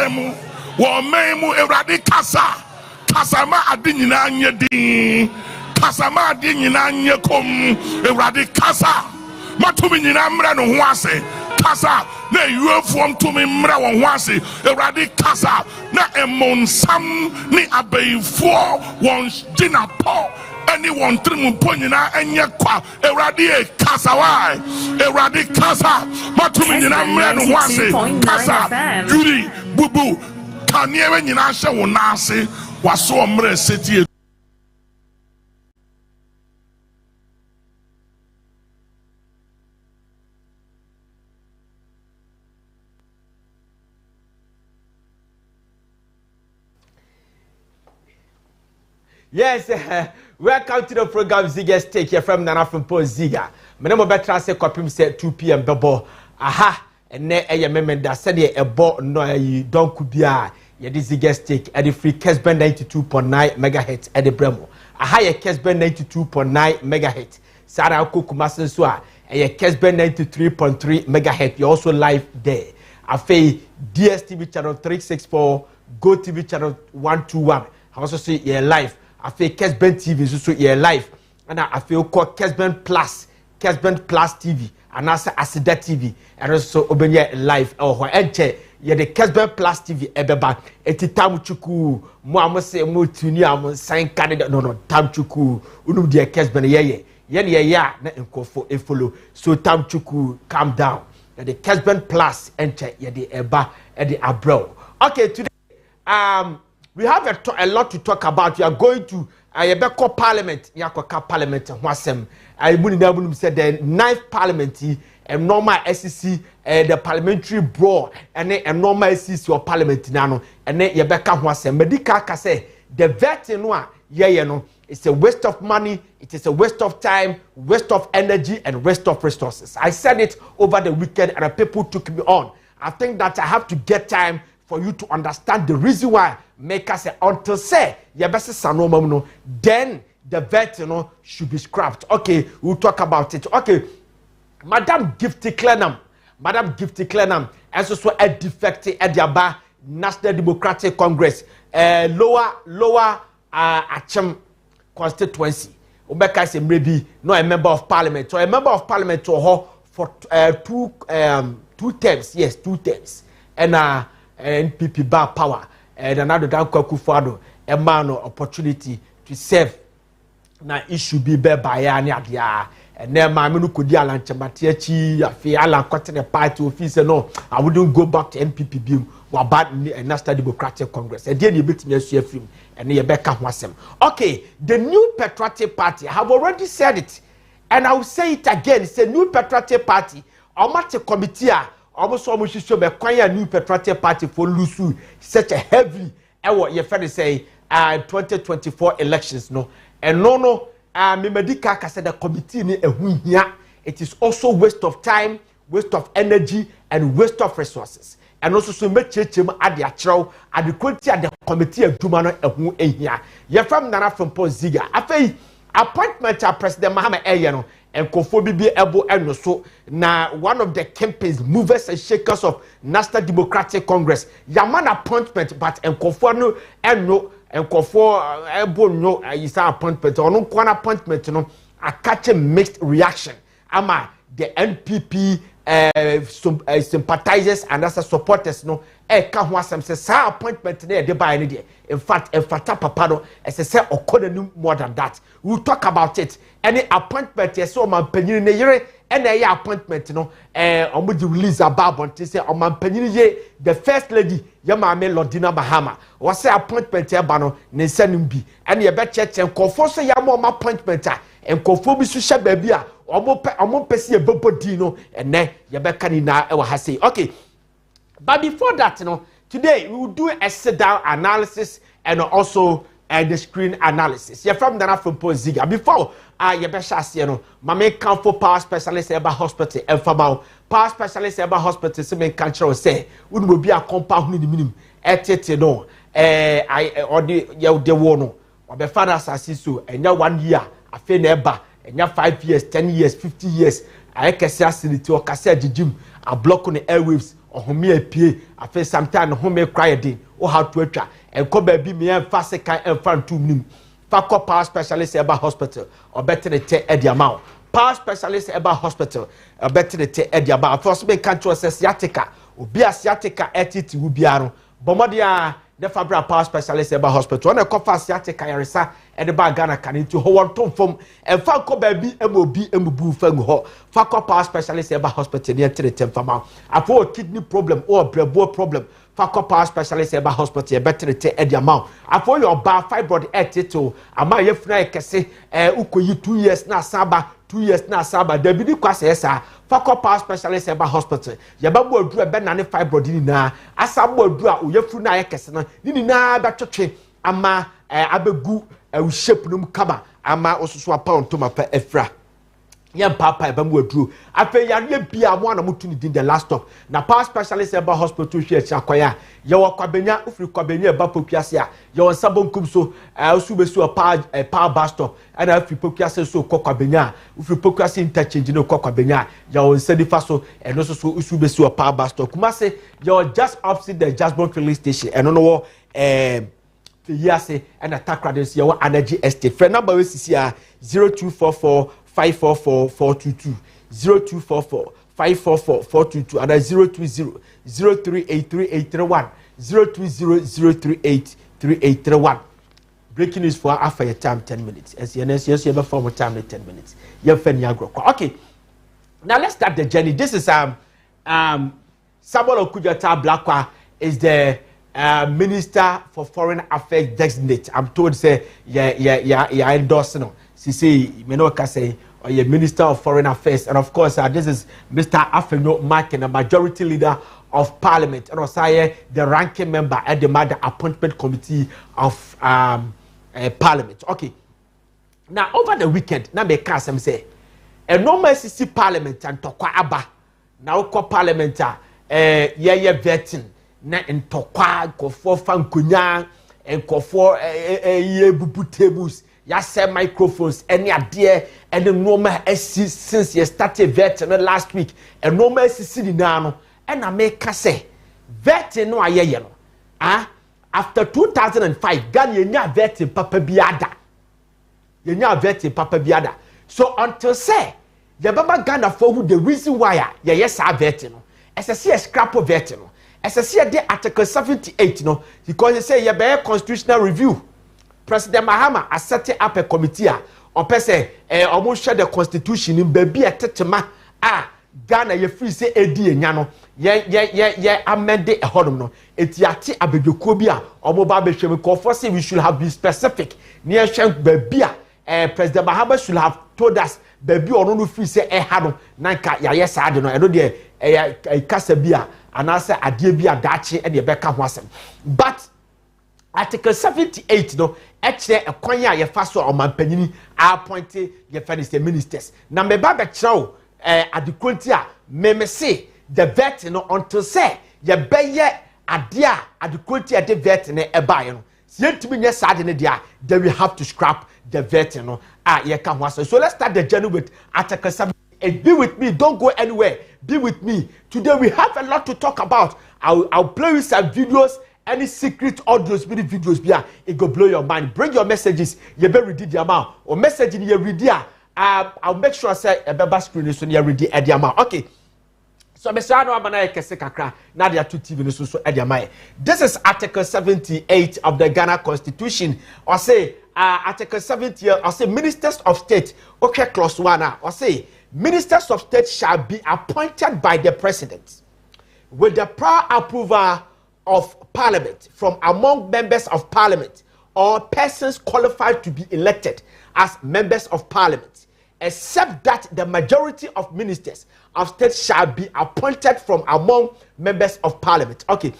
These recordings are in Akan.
asemu wo memu ewrade kasama ade nyina anye din kasama ade nyina anye kom ewrade kasa matumi nyina mra no ho ase kasa na yuefuom tumi mra wo ho ase ewrade kasa na emonsam ni abayfo won gina po anyone trimu ponyina enye kwa ewrade kasa why ewrade kasa matumi nyina mra no ho ase kasa yuri bubu kaniewe nyina hye wo na ase waso mra seti. Yes, welcome to the program Ziega Take here from Nana Frimpong Ziega. My name is Betra say copy say 2 p.m. bebo. Aha, and ne eye memenda said ye ebo no yi don kubia ye di Ziega Take at the free Kessben 92.9 MHz at the Bremo. Aha ye Kessben 92.9 MHz. Sara Kokumasen so a ye Kessben 93.3 MHz. You also live there. Afei DSTV channel 364, Go TV channel 121. I also see ye live. I feel Kessben TV so here live, and I feel called Kessben Plus TV, and also Asida TV, and also Obenye live. Oh, enche ye the Kessben Plus TV ebeba. Eti tamchuku mo amose mo tuni am sign candidate no tamchuku unu de Kessben ye ya na enkofo e follow. So tamchuku calm down. The Kessben Plus enche ye the eba e the abro. Okay, today we have a lot to talk about. We are going to Yebeko Parliament, Yakoka Parliament, Wasem. I wouldn't say the 9th Parliament, a normal SEC, the Parliamentary Board, and a normal SEC or Parliament Nano, and then Yebeka Wasem. Medica say the veteran, it's a waste of money, it is a waste of time, waste of energy, and waste of resources. I said it over the weekend, and people took me on. I think that I have to get time for you to understand the reason why make us say until say no, then the vet should be scrapped. Okay, we'll talk about it. Okay, Madam Gifty Clenham, as also a defective at the National Democratic Congress, lower Achem constituency. Obeka say maybe no a member of parliament, or a member of parliament to her for 2 terms. Yes, 2 terms. And NPP bar power and another down Kufuado a man opportunity to serve. Now it should be by Adia and then my menu could deal and Chamatiachi, I feel Alan cutting a party officer. No, I wouldn't go back to NPP beam or bad National Democratic Congress. And then you beat me a film and you back Wasem. Okay, the new Patriotic Party, I have already said it, and I will say it again. It's a new Patriotic Party. Almost a committee. Almost show me a new Patriotic Party for Lusu such a heavy what your friend say 2024 elections no and no me medica said the committee ni here. It is also waste of time, waste of energy, and waste of resources. And also so make change at the actual at the quality at the committee of Dumano ehu here. You're from Nana Frimpong Ziega. After appointment of President Mahama Eyeno and Kofobi be able and so now one of the campaigns movers and shakers of National Democratic Congress. Yaman appointment, but and Kofo and no and Kofo able no is appointment or no one appointment no a catch a mixed reaction. Ama the NPP sympathizers and as supporters no ka ho asem say sa appointment na dey buy any day. In fact papa no as say okoda more than that. We'll talk about it. Any appointment yes o man panyin ne yere and na appointment no omo di release about say o man panyin ye the first lady ya maame Lordina Bahama was say appointment e ba no ne nsanum bi and ye be cheche nkofo so ya mo appointment a nkofo bi so hye ba bi a omo pesi e bobodi no ene ye be ka ni na e wa ha say. Okay, but before that, today we will do a sit-down analysis and also the screen analysis. You're from Nana Frimpong Ziega. Before, you better Mame Kamfo Power Specialist Eba Hospital and Famao Power Specialist Eba Hospital. Some country say we will be a compound in the minimum. No, or the one or the fathers asisu and now 1 year. I feel never and now 5 years, 10 years, 50 years. I can say to or gym. A block on the airwaves ohome apie afi sometime home cry din o how to atwa enko ba bi me emfa sekan emfa ntum nim fa ko power specialist eba hospital or better te ediama power specialist eba hospital better te ediama first be kan to sciatica obi sciatica etiti wo biaro bomodia the fabra power specialist eba hospital na ko fa sciatica yaresa e de ba Ghana kan nti ho won tom fom emfa ko ba bi emobi emubu fangu ho fa ko power specialist eba hospital ne trete mfama afo kidney problem or brebo problem fa ko power specialist eba hospital better te ediama afo your ba fibroid etito ama yefuna ekese ukoyi 2 years na saba 2 years na saba da bi di kwase esa fa ko power specialist eba hospital ye ba bo adura be na ne fibroid ni na asa bo adura oyefu na ekese no ni na ba twetwe ama abegu shape num kaba ama osusu apa ontoma pa efra ye papa eba mu aduro afa yare bia mo na mutu ni din the last stop na power specialist eba hospital hwe echi akoya ye wakabenya ufri kwabenya eba pokuase a ye won sabonkum so osu besu power bus stop ana ufri pokuase so kwabenya ufri pokuase interchange no kwabenya ye won sedifa so eno so osu besu power bus stop kuma se ye just opposite the Jasmine filling station eno no wo Yase and attack radis your energy estate. Friend number is 0244 544 422 0244 544 422 and 020 0383 020 Breaking news for after your time 10 minutes. As you have for more time 10 minutes. You're okay. Now let's start the journey. This is Samuel Okudjata Blakwa is the Minister for Foreign Affairs designate. I'm told say yeah endorsing. She say Menoka say or your Minister of Foreign Affairs, and of course this is Mr. Afenyo Markin, a majority leader of Parliament, and also the ranking member at the Matter Appointment Committee of Parliament. Okay. Now over the weekend, now me can say a normal CC Parliament and tokwa aba. Now ko Parliament vetting. Na ntokwa nkofo fankonya nkofo ye bubu tables ya se microphones any ade any normal since you started vetting last week and normal sisi na no na make say vetting no ayeye no after 2005 Ghana yenya vetting papa biada so until say the baba Ghana for who the reason why yes vetting no sse scrap vetting no SSC de Article 78 no because they say ye constitutional review. President Mahama has set up a committee or person almost share the constitution in baby tetema Ghana ye free say edi enya no ye amend a hodom no etiati abedweko bi a omoba behwem ko for say we should have been specific near shank baby President Mahama should have told us baby ono no free say ha no nanka ya sa de no eno de kasa bi a anase adie bi adache e de beka ho asem but Article 78 no ekire ekwan ya ye fa so omanpanyini appoint ye fa the ministers na me ba be kire adekonti a me say the vet no until say ye beye ade a adekonti a de vet no e ba ye no yentimi nye sade ne dia then we have to scrap the vet no ye ka ho asem so let's start the journey with Article 78. Be with me, don't go anywhere. Be with me. Today we have a lot to talk about. I'll play with some videos, any secret audios, many videos. It go blow your mind. Bring your messages. You better read the amount. Or message in your read. I'll make sure I say a better screen so you read the amount. Okay. So Mr. Ano Abana Kese Kakra. Now there are two TV so Ediamai. This is Article 78 of the Ghana Constitution. Or say Article 70. Or say Ministers of State. Okay, clause 1. Or say Ministers of State shall be appointed by the President with the prior approval of Parliament from among members of Parliament or persons qualified to be elected as members of Parliament, except that the majority of Ministers of State shall be appointed from among members of Parliament. Okay.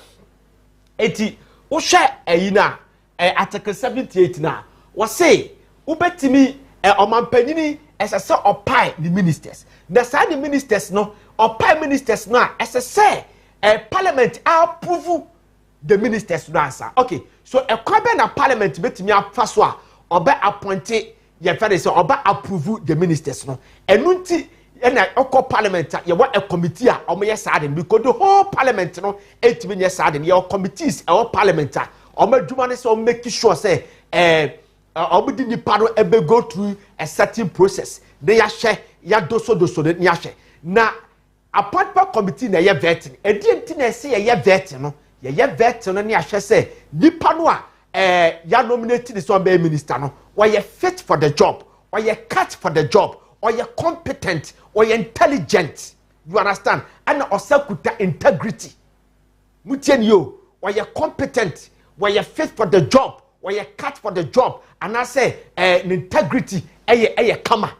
Eti usha eyina Article 78 na was say ubetimi omanpanyini SSC opai the ministers. The side the ministers no opai ministers no SSC Parliament approve the ministers no answer. Okay, so a kwabe na Parliament betimi afa so a oba appoint ye fere say oba approve the ministers no. Enunti and I parliament, you want a committee or my side because the whole parliament, you know, 8 minutes side and your committees, our parliament, or my Jumane so make sure say, obedi ni pano ebe go through a certain process. They are share, ya doso de ni share. Na appointment committee na ye vetting. E di enti na say ye vetting no. Ye vetting no ni ahwe say ni pano ya nominate this one be minister no. Or ye fit for the job, or ye cut for the job, or ye competent, or ye intelligent. You understand? And also kuta integrity. Mutien yo, or ye competent, or ye fit for the job, or ye cut for the job. And I say integrity eye kama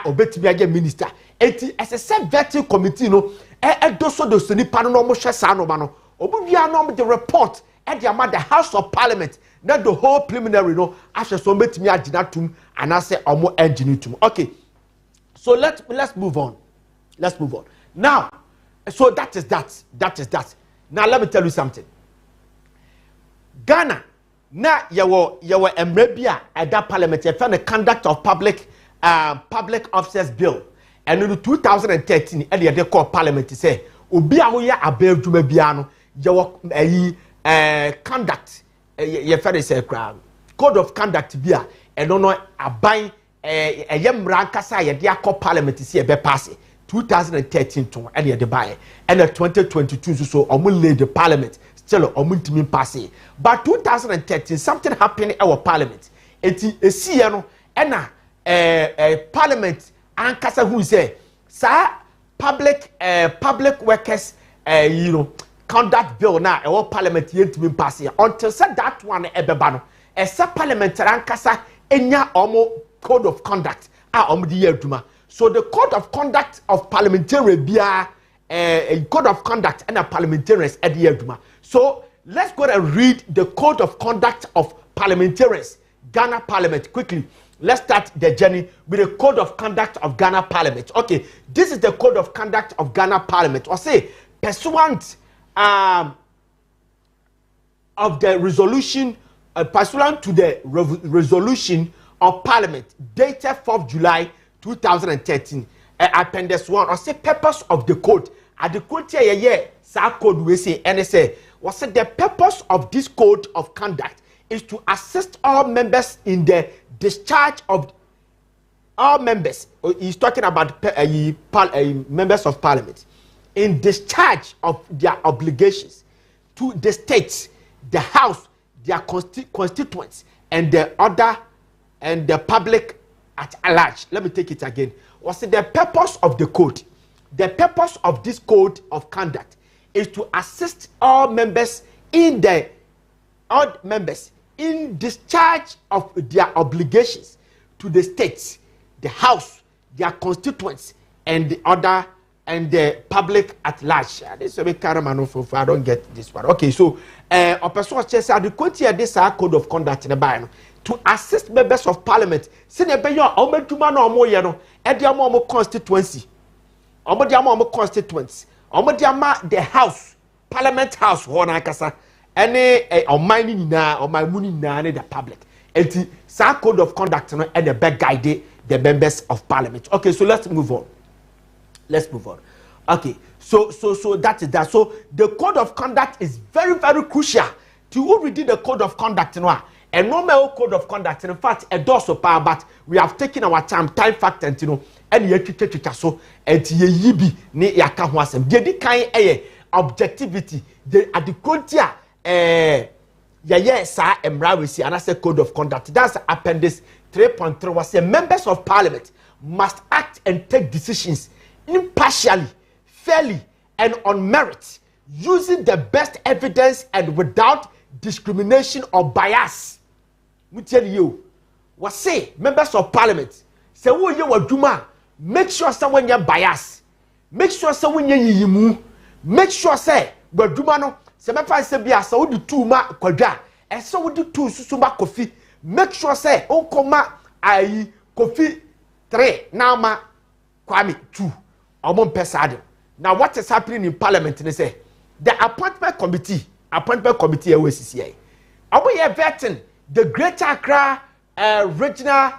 obetimi age minister enti as a vetting committee no doso nipa no mo hwe sa no ma no obudua no the report the House of Parliament that the whole preliminary no ahwe so betimi agina tum and I say omo engine tum. Okay, so let's move on. Now, so that is that. Now let me tell you something. Ghana na yawo emrebia at that parliament you found the conduct of public officers bill and in 2013 and they call parliament say obi a wo ya abadwuma bia no yawo conduct you found say code of conduct bia and no aban yemra nkasa ye de call parliament say e be pass 2013 to and they buy and 2022 so omule the parliament still omuntimi pass. But 2013 something happened in our parliament. A see no ena parliament ankasa who say sa public workers conduct bill na our parliament yentimi pass until said that one ebeba no esa parliamentary ankasa enya omo code of conduct omo di aduma. So the code of conduct of parliamentary bia a code of conduct and a parliamentarians at the aduma. So let's go and read the code of conduct of parliamentarians, Ghana Parliament. Quickly, let's start the journey with the code of conduct of Ghana Parliament. Okay, this is the code of conduct of Ghana Parliament. Or say, pursuant of the resolution, pursuant to the resolution of Parliament dated 4th July 2013, Appendix 1, or say purpose of the code. At the code here, sa code we say, and say, was said the purpose of this code of conduct is to assist all members in the discharge of all members. He's talking about members of parliament in discharge of their obligations to the states, the house, their constituents, and the other and the public at large. Let me take it again. Was the purpose of the code? The purpose of this code of conduct is to assist all members in discharge of their obligations to the states, the house, their constituents, and the other and the public at large. This is a bit caraman. I don't get this one. Okay, so a person says the quantity this code of conduct in the Bible to assist members of parliament. Send a bayo omeduma no omo ye no e de omo constituency. Omo de omo constituents. Omo de ama the house, parliament house ho na kasa. Any oman ni na oman mu ni na the public. Enti sa code of conduct no e the best guide the members of parliament. Okay, so let's move on. Okay, so that is that. So the code of conduct is very, very crucial to who read the code of conduct. A normal code of conduct, in fact, a dorsal power, but we have taken our time factor, and ye so and ye yibi ne yaka ho asem. The kind objectivity, the adequatia sa emra we see, and I say code of conduct. That's appendix 3.3 was say members of parliament must act and take decisions impartially, fairly, and on merit, using the best evidence and without discrimination or bias. We tell you, what say members of parliament? Say who you waduma, make sure someone you bias, make sure someone you yimu, make sure say waduma no. Say me say bia so do two ma kwadwa, and so do two susuba coffee. Make sure say onkoma ayi coffee 3 now ma kwami 2. Now what is happening in parliament? They say the appointment committee OCCA. We are vetting the Greater Accra regional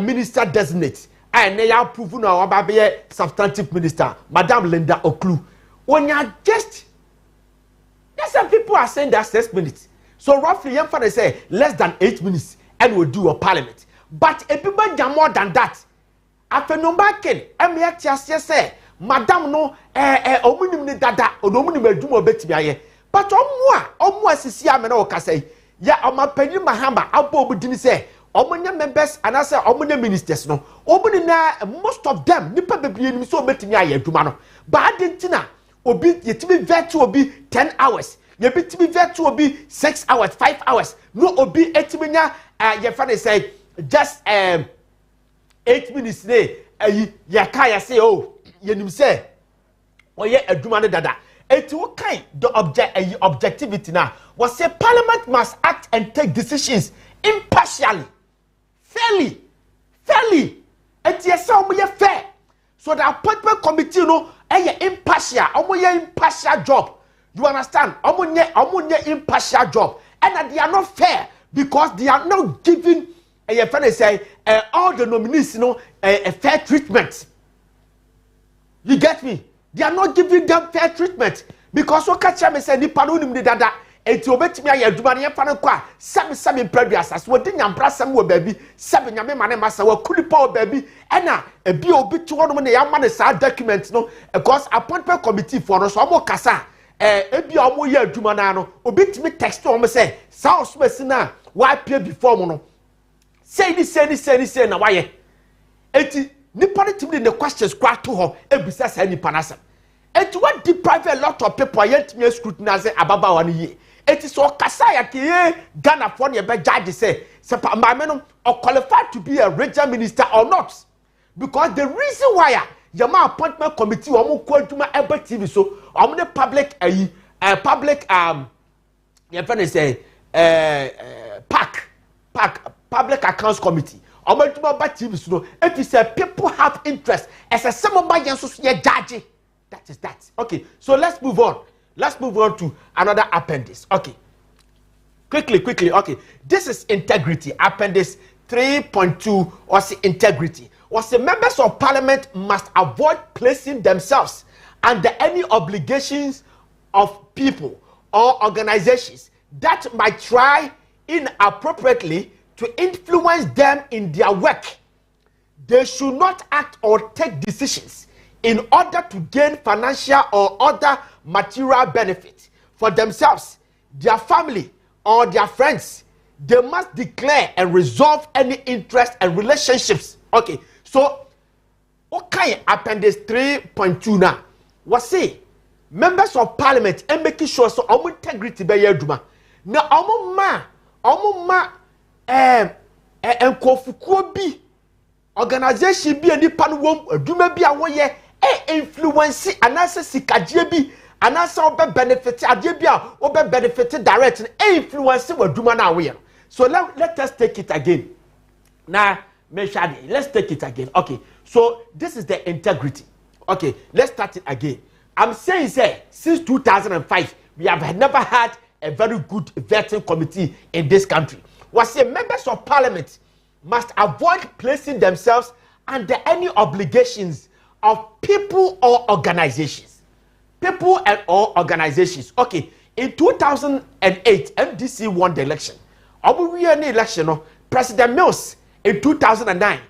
minister designate and they are proven now about be substantive minister, Madam Linda Oklu. When you are just, there's some people are saying that 6 minutes. So roughly, young father say less than 8 minutes, and we'll do a parliament. But if people do more than that, after no back in, MX say, Madam no, omunim dada, omunim do more bet me. But omwa sisi amena okasai. Ya omapeni mahamba, abo budini say, omunya members and I say omunya ministers no. Omuni na most of them, nipa bebi so bet me aye dumano. But adentina, obi yetimi vet to obi 10 hours. You be to be there to be 6 hours, 5 hours. No, obi 8 minutes. Your father say just 8 minutes. Yakaya say, oh, you say, oh yeah, a dumane dada. It will kind the objectivity now. Was say Parliament must act and take decisions impartially, fairly. It is so fair. So the appointment committee, no, impartial, impartial job. You understand? Omunye impartial job, and they are not fair because they are not giving all the nominees, a fair treatment. You get me? They are not giving them fair treatment because what catch me say ni panu ni dada. Eti obetimi aye adumane ye fa ne kwa sami previous as we din yampra sam wo baabi sami nyame mane masa wa kulipa wo baabi ena ebi obi to no ne yama ne sa document no because appointment committee for no so mo kasa ebi omo ye aduma na no obetimi text o mo say sa osumasi na wa appear before mo no say na wa ye eti nipa ne timi the questions kwa to ho ebisa sa nipa na sam eti what deprive a lot of people yet me scrutinize ababa wa ne ye it is so kasaya ki Ghana for the judge say or qualified to be a regional minister or not, because the reason why Yama appointment committee or Kwantuma Ever TV so I'm the public your friend say public accounts committee or TV so if you say people have interest as a some by judge, that is that. Okay, so let's move on. Let's move on to another appendix. Okay. Quickly. Okay. This is integrity. Appendix 3.2 was integrity. Was the members of parliament must avoid placing themselves under any obligations of people or organizations that might try inappropriately to influence them in their work. They should not act or take decisions in order to gain financial or other material benefit for themselves, their family, or their friends. They must declare and resolve any interest and relationships. Okay, so okay, appendix 3.2 now. What say? Members of parliament and making sure so our integrity be yeduma. Na omo ma enkofukuo bi organization bi anipa no wom aduma bi a woye influence anase sikadie bi anase obe benefit adie bi a obe benefit direct influence waduma na we. So let us take it again. Now let's take it again. Okay, so this is the integrity. Okay, let's start it again. I'm saying since 2005 we have never had a very good vetting committee in this country. Was say members of parliament must avoid placing themselves under any obligations of people or organizations. People and or organizations. Okay, in 2008, MDC won the election. We won the election. President Mills in 2009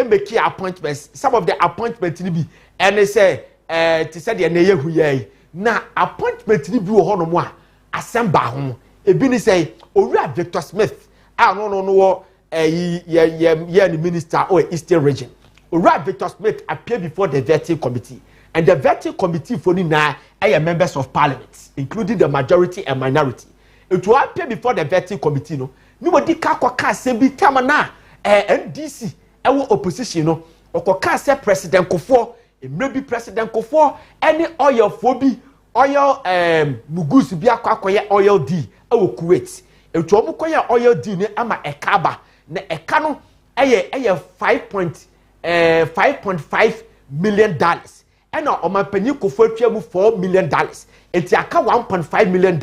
make appointments. Some of the appointments be and they say to say the neye huye. Na appointment ni bi wo ho no mo a assemble ho. Ebi ni say Owura Victor Smith. No the minister or Eastern region. Owura Victor Smith appeared before the vetting committee, and the vetting committee for now are members of parliament, including the majority and minority. It will appear before the vetting committee. Nobody can say tamana NDC opposition say President Kufuor, maybe President Kufuor, any oil phobia, oil mugusu bi akwakoye oil D Kuwait. It will koye oil D ne ama ekaba na ekano 5.5 million dollars. And now on my penny Kufuor $4 million. It's aka $1.5 million.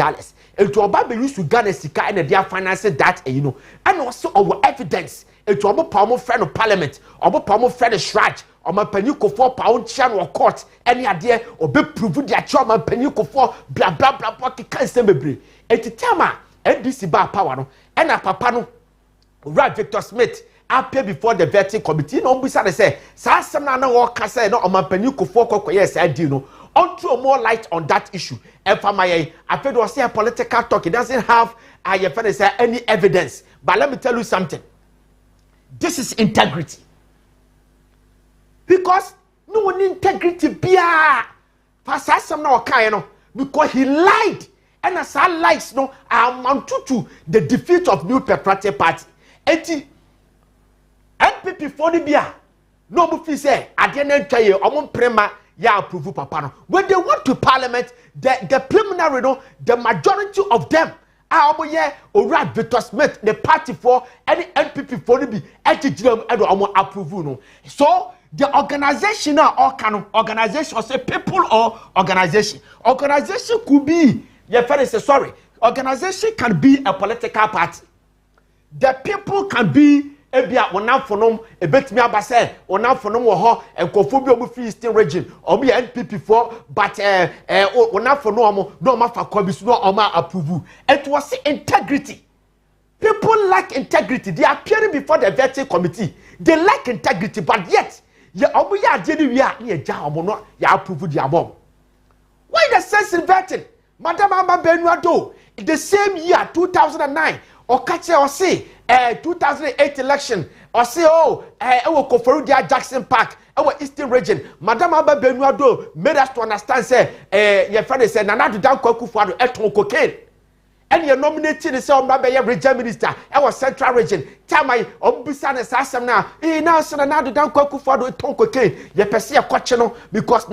etu oba be use Ghana sika and they finance that you know and also our evidence etu omo pa omo friend of parliament omo pa omo friend shraj omo paniko for pound chair no court any ade obe prove their chairman paniko for bla bla bla bla kan se bebre etitama NDC ba power no and a papa no right Victor Smith appear before the vetting committee no bisa dey say sa asem na work say no omo paniko for kokoye say di no on throw more light on that issue. And for my, I feel was a political talk. It doesn't have any evidence. But let me tell you something. This is integrity. Because no one integrity be because he lied. And as I lies no amount to the defeat of New Patriotic Party. NPP for the beer. No mufi say I didn't tell you I'm prema. Yeah, approve papa no. When they went to parliament, the preliminary no, the majority of them are Ora Victor Smith, the party for any NPP for the be approve no. So the organization or kind organization or say people or organization. Organization could be organization can be a political party. The people can be ebia onamfonom ebetimi abase onamfonom wo ho enkofo omu free eastern region omu NPP for but onamfonom no ma fa kwabisu no oma approve. It was integrity. People lack integrity. They are appearing before the vetting committee. They lack integrity, but yet ya omu ya ade wi a na ja omu no ya approve the abom. Why the sense in vetting? Madam Amba Benuado the same year 2009 or catch or say 2008 election or say Koforu Jackson Park our Eastern region Madam Aba Benuado made us to understand say your friend said Nana Dan Kwakufuado eton cocaine and you nominated the same region minister our central region Tamai Obusan Sassam now now so Nana Dan Kwakufuado eton cocaine you perceive a because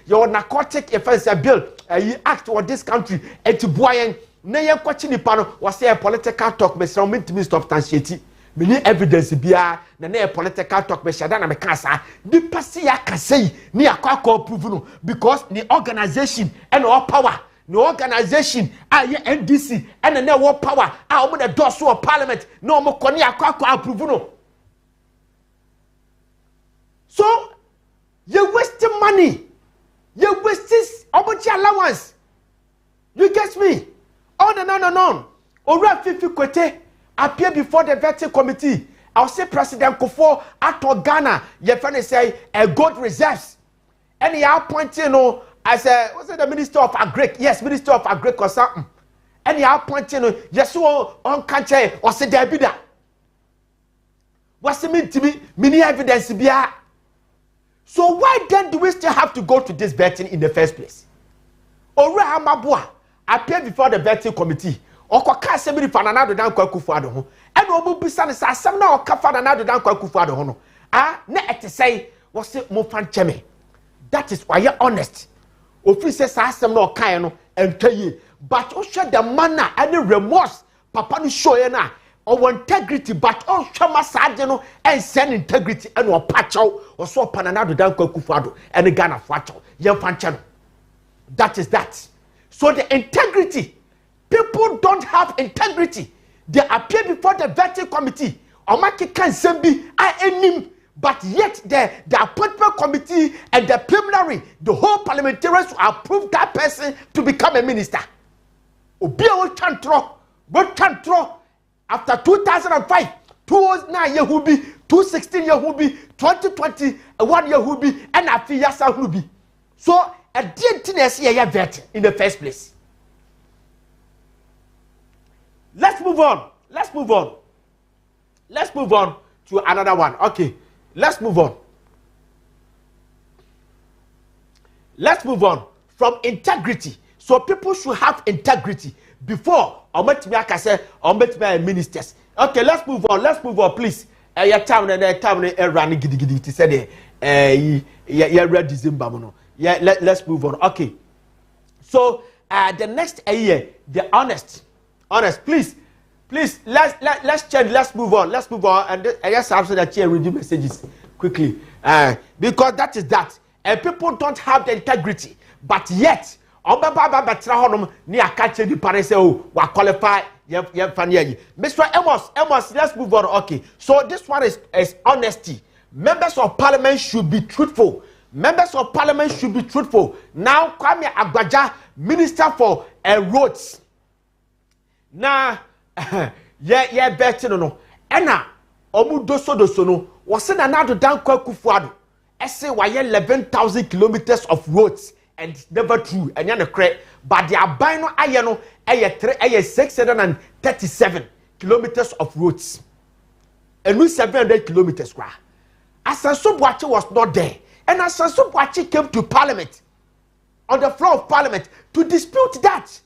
your narcotic offense bill you act for this country and to boy na ye kwachi nipa no was say political talk be some mint substantiate me ni evidence bia na political talk be shada na me kasa di pase ya kasei ni akwa prove no because the organization and all power no organization aye NDC and na war power omo the door so parliament no omo koni akwa prove no so you wasting money you wasting omochi allowance you get me. Oh no. Ora Fifi Kwete appear before the vetting committee. I'll say President Kofo ato Ghana. Your friend say a gold reserves. And he appointed as the Minister of Agri. Yes, Minister of Agri or something. And he appointed yes on country or say Debida. What's the mean to me? Many evidence be. So why then do we still have to go to this vetting in the first place? Ora Hamabua appear before the vetting committee. Okoka semiri fa nanado dan kwakufuado ho. E no obu bisa ne asem na okafa nanado dan kwakufuado ho no. Na etesei wo se mo fan cheme. That is why you honest. Ofi se asem na okan no entwaye. But o hwe the manner any remorse papa no show ye na o integrity but o hwe masade no and send integrity and o pacho o so pananado dan kwakufuado and Ghana facho. Ye fan cheme. That is that. So the integrity, people don't have integrity. They appear before the vetting committee. Omaki can sembi enim, but yet the appointment committee and the preliminary, the whole parliamentarians will approve that person to become a minister. Obia will chantro after 2005, 2009 year will be, 2016 year will be, 2021 year will be, and a few years will be. So a DNTNS here vet in the first place. Let's move on to another one. Okay, let's move on from integrity. So people should have integrity before ministers. Okay, let's move on, please. Your time running gidi to say red December no. Yeah, let's move on. Okay. So the next year, the honest, please, let's change. Let's move on. And I just answer that here review messages quickly. Because that is that. And people don't have the integrity, but yet Obaba betra honom ni akache di pare say oh wa qualify ye fanye. Mr. Amos, let's move on. Okay. So this one is honesty. Members of parliament should be truthful. Members of parliament should be truthful. Now Kwame Agbaja, minister for roads. Now yeah better no. Ena omu doso no. Wase na do dan Kwa Kufuado. Ese wa 11,000 kilometers of roads. And it's never true. And you're correct. But the abino ayano aye 637 kilometers of roads. And we 700 kilometers. Asanso Boachi was not there. And Asanso Boachi came to parliament, on the floor of parliament, to dispute that.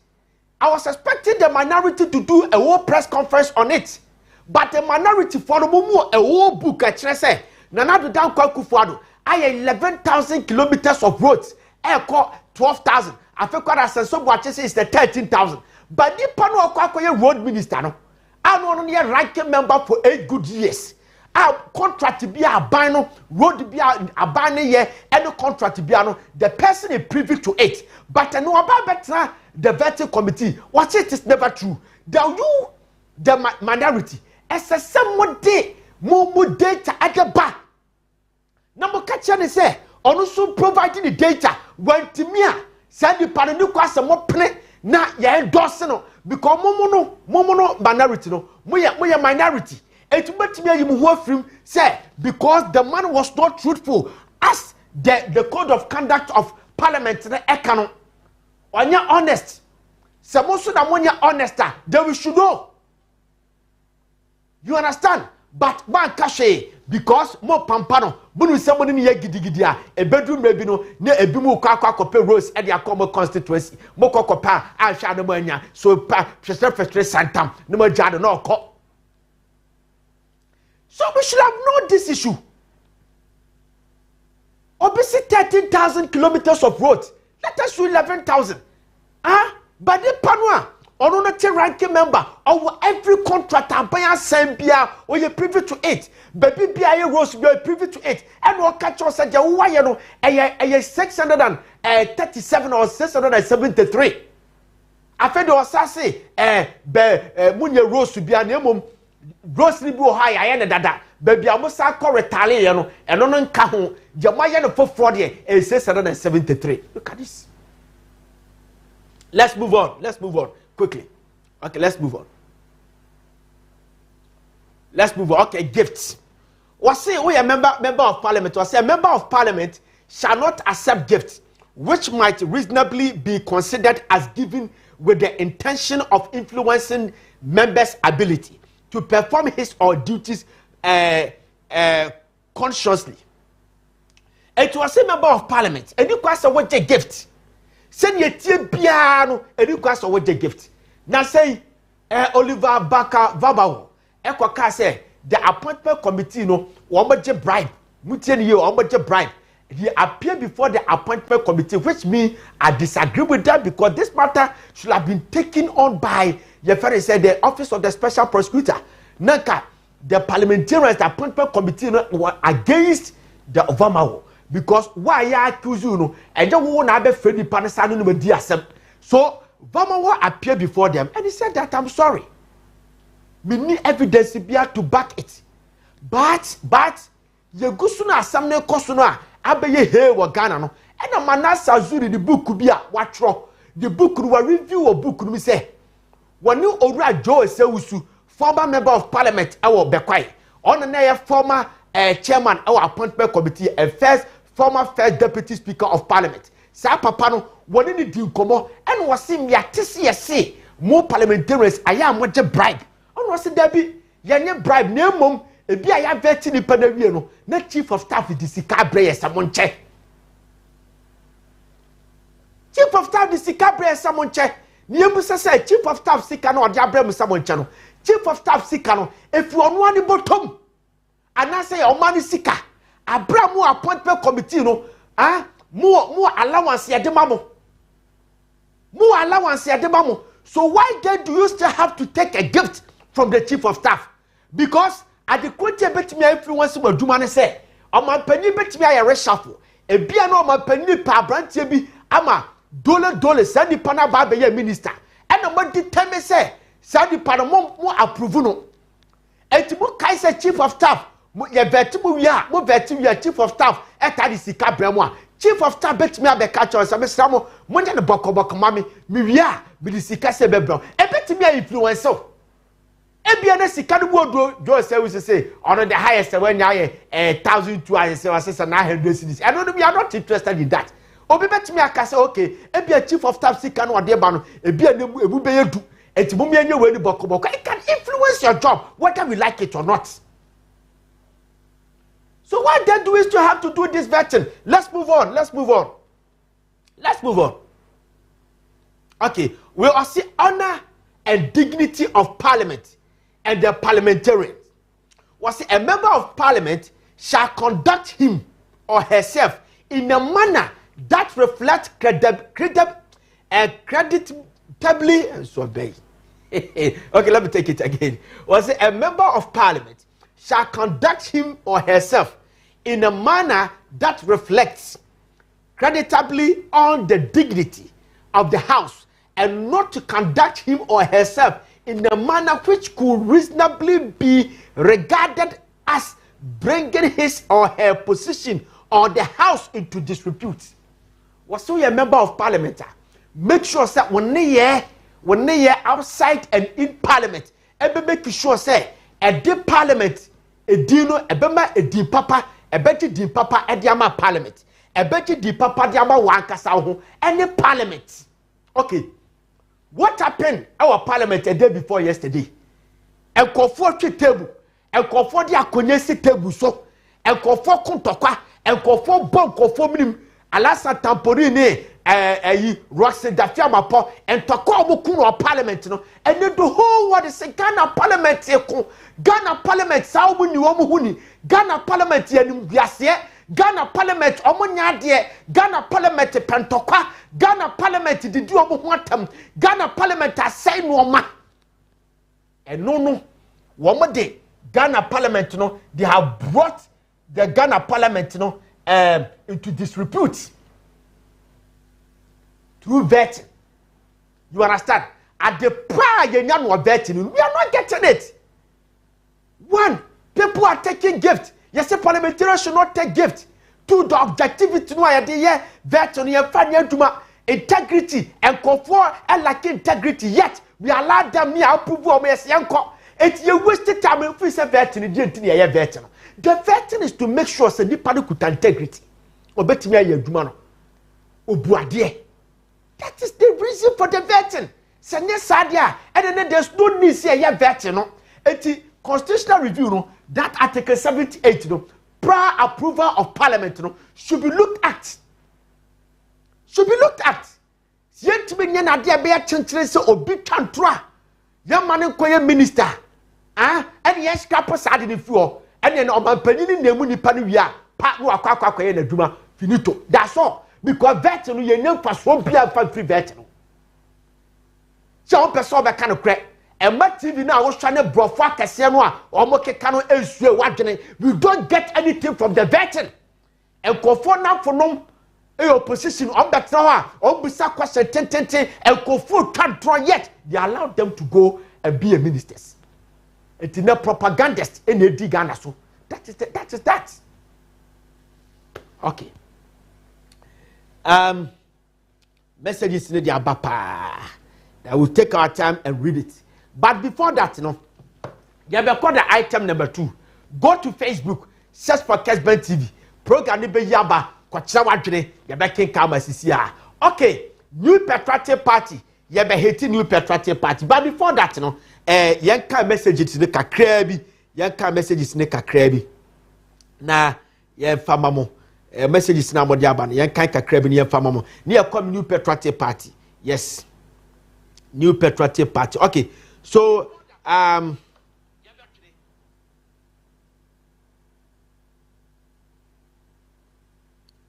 I was expecting the minority to do a whole press conference on it. But the minority for the moment, a whole book at Trese, Nanadu Dan Kwa Kufuado, aye 11,000 kilometers of roads. I call 12,000. I think what Asanso Boachi says is the 13,000. But the panel of road minister, no, I'm only a ranking member for 8 good years. Our contract be a bino, road be a bino year, any contract be no, the person is privy to it. But I know about better the vetting committee. What it is never true. The minority, as a somewhat day, more data at the back. Number catcher is say, also providing the data when to me, send the paranuka some more play. Na ya endorse no because momo minority no moya minority etubetimi ayimu ho afrim say because the man was not truthful as the code of conduct of parliament na eka no onya honest se mo so na monya honest then we should know. You understand? But man kashe because mo pampano bunu somebody ni gidi a ebedu maybe no na ebimu kwa kope rose e dia come constituency mo kokopa a hwa na manya so pa festre santam na ma jado na okọ. So we should have known this issue. Obviously 13,000 kilometers of roads. Let us do 11,000. But the panwa or not a ranking member of every contract and buy same beer or you privy to it. Baby beer rose be privy to it. And what catch us at your wire no a 637 or 673. I fed or sassy munya rose to be an emum rose libu high I ended that baby almost a call retaliation and on cajon Jamaian for 40 and 673. Look at this. Let's move on. Quickly. Okay, let's move on. Okay, gifts. Was say we a member of parliament. Was say a member of parliament shall not accept gifts which might reasonably be considered as given with the intention of influencing members' ability to perform his or duties consciously. It was a member of parliament. And you question what a gift. Send your tea piano and you question what a gift. Now say Oliver Baka Vabao. Ekwa say the appointment committee no omoje bribe. Mutieni you omoje bribe. He appeared before the appointment committee, which means I disagree with that because this matter should have been taken on by said the office of the special prosecutor. Nanka the parliamentarians, the appointment committee were against the Obama because why I accuse you no and you won't have a friendly panasano no be accept. So Obama appeared before them and he said that I'm sorry. We need evidence to back it. But ye gusuna asamne kosuna abeye he wa Ghana no and a manasa zuri the book could be a watro the book will review a book me say when you ora Joe Sewusu former member of parliament our Bekwai on a former chairman our appointment committee and former first deputy speaker of parliament sa papa no woni ni di nkomo and was sim ya tisi say more parliamentarians aya mo je bribe on was dabi yenye bribe na mom ebi aya veti ni panawie no na chief of staff di sika bre yesamonche chief of staff di sika bre yesamonche ni ebu say chief of staff sika na odi abrem samonche no chief of staff sika no if you onu ani bottom ana say o mani sika abramu appointment committee no more allowance ya demamo more allowance ya demamo. So why then do you still have to take a gift from the chief of staff? Because at the quote bet me influence what do man say o man pani bet me ya reshuffle e bia no man pani pa brantie bi ama dole send the pana ba be minister and mo determine say send the pana mo approve no enti mo kai say chief of staff ye vet mo wia mo vet wia chief of staff eta di sika bramo a chief of staff bet me abeka cho say me sra mo nya ne bokobok mami me wia bi di sika se be bro e bet me influence so ebia na sika no bo do say we say on the highest when ya 1200 say na 100 cedis I don't we are not interested in that obi bet me aka say okay ebia chief of staff sika no ode ba no ebia na ebu be yedu enti mo me anya we ni bokobok it can influence your job whether we like it or not. So why then do we still have to do this vetting? Let's move on. Okay, we all see honor and dignity of parliament and the parliamentarians. Was a member of parliament shall conduct him or herself in a manner that reflects creditably and so obey. Okay, let me take it again. Was a member of parliament shall conduct him or herself in a manner that reflects creditably on the dignity of the house, and not to conduct him or herself in a manner which could reasonably be regarded as bringing his or her position or the house into disrepute. Was so a member of parliament, make sure that when they outside and in parliament, and make sure say a deep parliament, a dino, a bema, a deep papa, a betty deep papa, a diama parliament, a betty deep papa diama wankasa, any parliament. Okay, what happened our parliament a day before yesterday? And call for table, and call for the akonesi table so, and call for kuntokwa, and call for bomb, call for minim, alasa tamporini. Roxy Dafiama po and Toko Kuno Parliament, no, and then the whole world is a Ghana Parliament, Ghana Parliament, Saubuni Omuhuni, Ghana Parliament, Yasia, Ghana Parliament, Omunyadie, Ghana Parliament, Pentoka, Ghana Parliament, the Duomuatam, Ghana Parliament, I say no ma. And no, one more day, Ghana Parliament, no, they have brought the Ghana Parliament, no, into disrepute. Through vetting. You understand? At the prior you are vetting, we are not getting it. One, people are taking gift. Yes, a parliamentarian should not take gift. Two, the objectivity no idea vetting your financial integrity and comfort and like integrity. Yet we allow them near approval of yes, yanko. It's you wasted time if we say vetting, vetting. The vetting is to make sure that the party could integrity. Or better me a dumano. Obuadie. That is the reason for the vetting. Senye Sadia, and then there's no need to say vetting. No, it's constitutional review. No, that Article 78. No, prior approval of Parliament. No, should be looked at. Yet me nyana dia be a chenchire se obi twantra. Young man nkoye minister. And yes, capo side in the floor. And then on my penny name nipa ni wi a pa no akwa ye na duma finito. That's all. Because vetting you know for so be a free vetting. So person be kind of crack. And my TV now was trying to bro for Kessben or mo kekano ensue wadwene. We don't get anything from the vetting. And for now for no opposition on that now on bisa question 10 and for can't try yet. They allow them to go and be a ministers. It's not propagandist in the Ghana so. That is that. Okay. Messages in the abapa. I will take our time and read it. But before that, you know, you have called the item number 2. Go to Facebook, search for Kessben TV. Program ni be yaba, kwacha wadwene, you be king kama sisia. Okay, New Patriotic Party. You be hating New Patriotic Party. But before that, you know, yanka messages in the kakrebi, yanka messages in the kakrebi. Na ye famamo. Messages na modi aban yan kan kakra bi ne fama mo ne yakom New Patriotic Party. Yes, New Patriotic Party. Okay, so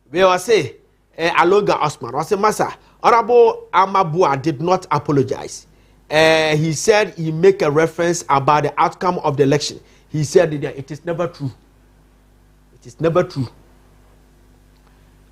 we will say Aloga Osman was a massa. Honorable Amabua did not apologize. He said he make a reference about the outcome of the election. He said it is never true. It is never true.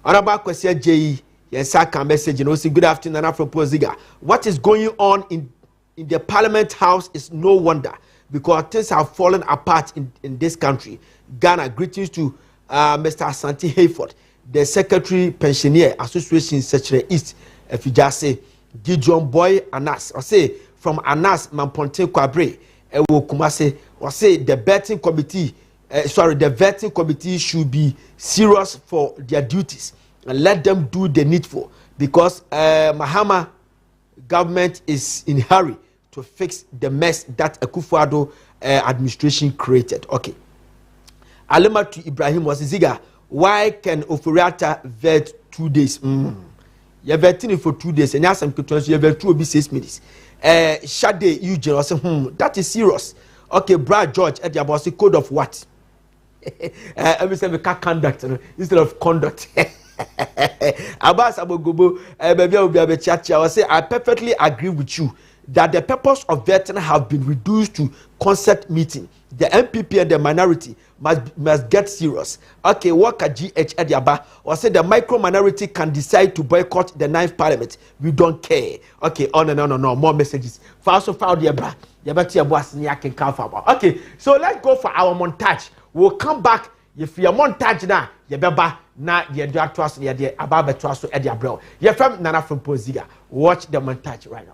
Honorable Kwesi J Yes, I can message. Say good afternoon, Nana Frimpong Ziega. What is going on in the Parliament House is no wonder because things have fallen apart in this country. Ghana, greetings to Mr. Asante Hayford, the Secretary Pensioner Association Secretary East. If you just say Gideon Boy Anas, or say from Anas Mamponte Kwabre, Kumase, or say the vetting committee. The vetting committee should be serious for their duties and let them do the needful because Mahama government is in hurry to fix the mess that Akufo-Addo administration created. Okay. Alema to Ibrahim was Ziega. Why can Oforiatta vet 2 days? You're vetting for 2 days and you have some questions. You vet 2 or 6 minutes. Shade Eugene was that is serious. Okay, Brad George at the boss code of what? Every time we can't conduct instead of conduct. Abbas Abogobo, baby, will be a chat. I will say I perfectly agree with you that the purpose of vetting have been reduced to concept meeting. The MPP and the minority must get serious. Okay, what can GH Ediaba or say the micro minority can decide to boycott the 9th Parliament? We don't care. Okay, on and on and on. More messages. Fast found the bra. Okay, so let's go for our montage. We'll come back. If you're montage now, you beba na you do trust you the about the trust to Eddie Abreu. You're from Nana Frimpong Ziega. Watch the montage right now.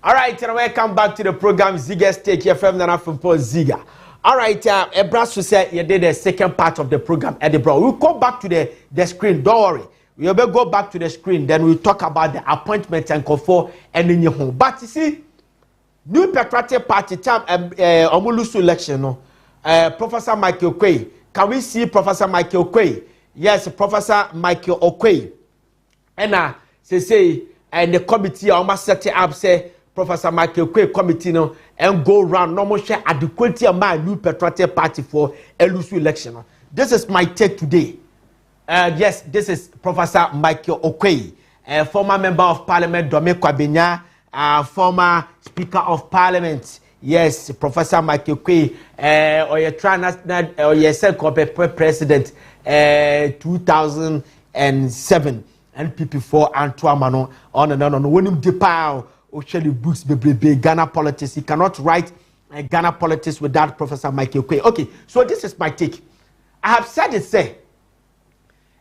All right, and welcome back to the program Ziega Stake here from Nana Frimpong Ziega. All right, Ebrasu said you did the second part of the program, Eddie Bro. We'll go back to the screen. Don't worry. We'll go back to the screen. Then we'll talk about the appointment and confer and in your home. But you see, New Patriotic Party time Omulusu election, no. Professor Michael Okoye. Can we see Professor Michael Okoye? Yes, Professor Michael Okoye. And say and the committee almost set it up say Professor Michael Okoye committee no and go round normal share adequacy of my New Patriotic Party for Elusu election. This is my take today. Yes, this is Professor Michael Okoye, former member of Parliament Dome Kwabenya, former Speaker of Parliament. Yes, Professor Michael Okoye, or you try or you said President 2007 NPP for Antoine Manon on and on. When him depart Osheli books be Ghana politics. He cannot write Ghana politics without Professor Michael Okoye. Okay, so this is my take. I have said it say